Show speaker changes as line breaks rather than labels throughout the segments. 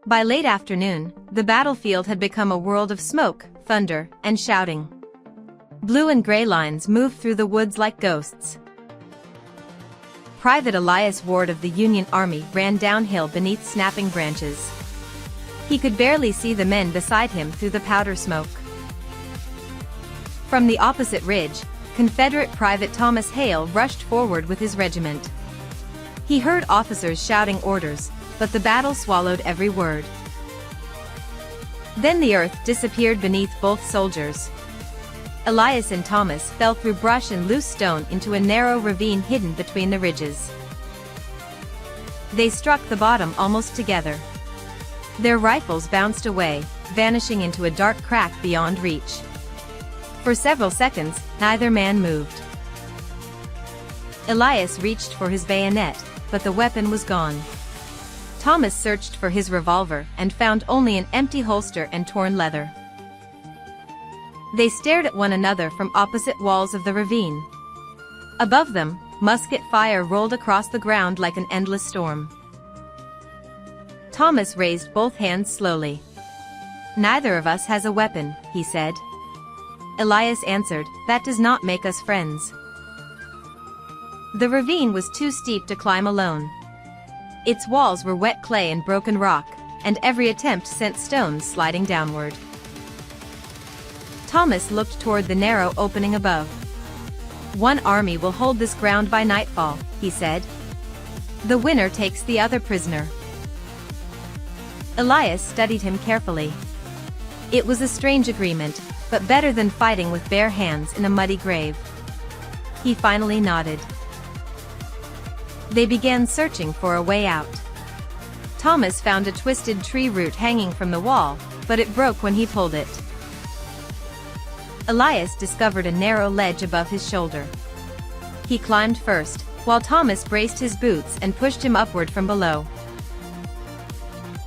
By late afternoon, the battlefield had become a world of smoke, thunder, and shouting. Blue and gray lines moved through the woods like ghosts. Private Elias Ward of the Union Army ran downhill beneath snapping branches. He could barely see the men beside him through the powder smoke. From the opposite ridge, Confederate Private Thomas Hale rushed forward with his regiment. He heard officers shouting orders, but the battle swallowed every word. Then the earth disappeared beneath both soldiers. Elias and Thomas fell through brush and loose stone into a narrow ravine hidden between the ridges. They struck the bottom almost together. Their rifles bounced away, vanishing into a dark crack beyond reach. For several seconds, neither man moved. Elias reached for his bayonet, but the weapon was gone. Thomas searched for his revolver and found only an empty holster and torn leather. They stared at one another from opposite walls of the ravine. Above them, musket fire rolled across the ground like an endless storm. Thomas raised both hands slowly. "Neither of us has a weapon," he said. Elias answered, "That does not make us friends." The ravine was too steep to climb alone. Its walls were wet clay and broken rock, and every attempt sent stones sliding downward. Thomas looked toward the narrow opening above. "One army will hold this ground by nightfall," he said. "The winner takes the other prisoner." Elias studied him carefully. It was a strange agreement, but better than fighting with bare hands in a muddy grave. He finally nodded. They began searching for a way out. Thomas found a twisted tree root hanging from the wall, but it broke when he pulled it. Elias discovered a narrow ledge above his shoulder. He climbed first, while Thomas braced his boots and pushed him upward from below.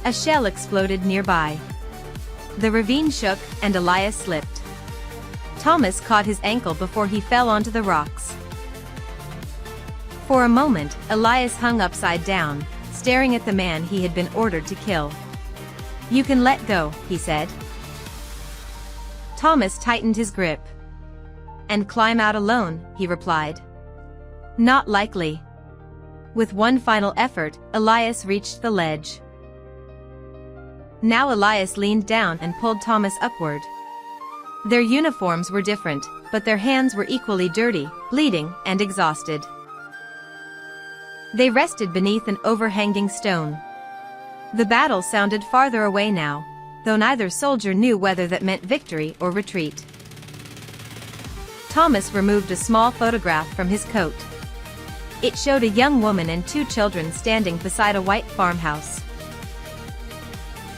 A shell exploded nearby. The ravine shook, and Elias slipped. Thomas caught his ankle before he fell onto the rocks. For a moment, Elias hung upside down, staring at the man he had been ordered to kill. "You can let go," he said. Thomas tightened his grip. "And climb out alone," he replied. "Not likely." With one final effort, Elias reached the ledge. Now Elias leaned down and pulled Thomas upward. Their uniforms were different, but their hands were equally dirty, bleeding, and exhausted. They rested beneath an overhanging stone. The battle sounded farther away now, though neither soldier knew whether that meant victory or retreat. Thomas removed a small photograph from his coat. It showed a young woman and two children standing beside a white farmhouse.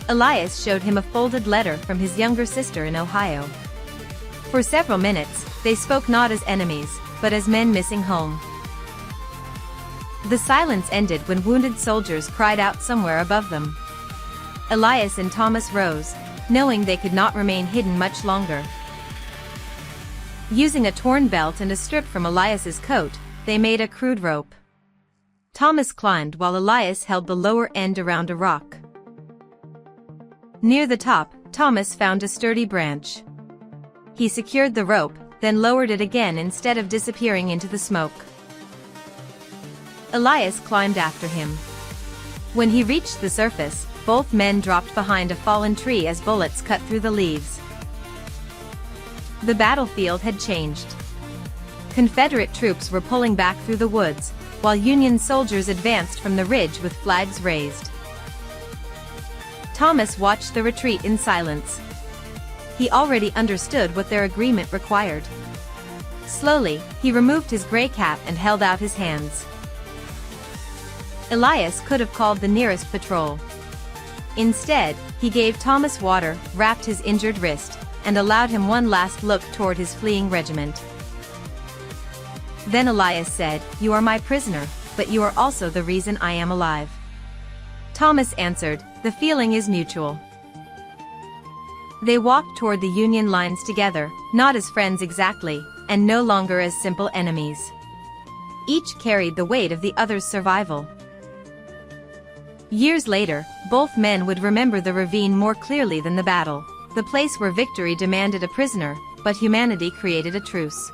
Elias showed him a folded letter from his younger sister in Ohio. For several minutes, they spoke not as enemies, but as men missing home. The silence ended when wounded soldiers cried out somewhere above them. Elias and Thomas rose, knowing they could not remain hidden much longer. Using a torn belt and a strip from Elias's coat, they made a crude rope. Thomas climbed while Elias held the lower end around a rock. Near the top, Thomas found a sturdy branch. He secured the rope, then lowered it again instead of disappearing into the smoke. Elias climbed after him. When he reached the surface, both men dropped behind a fallen tree as bullets cut through the leaves. The battlefield had changed. Confederate troops were pulling back through the woods, while Union soldiers advanced from the ridge with flags raised. Thomas watched the retreat in silence. He already understood what their agreement required. Slowly, he removed his gray cap and held out his hands. Elias could have called the nearest patrol. Instead, he gave Thomas water, wrapped his injured wrist, and allowed him one last look toward his fleeing regiment. Then Elias said, "You are my prisoner, but you are also the reason I am alive." Thomas answered, "The feeling is mutual." They walked toward the Union lines together, not as friends exactly, and no longer as simple enemies. Each carried the weight of the other's survival. Years later, both men would remember the ravine more clearly than the battle, the place where victory demanded a prisoner, but humanity created a truce.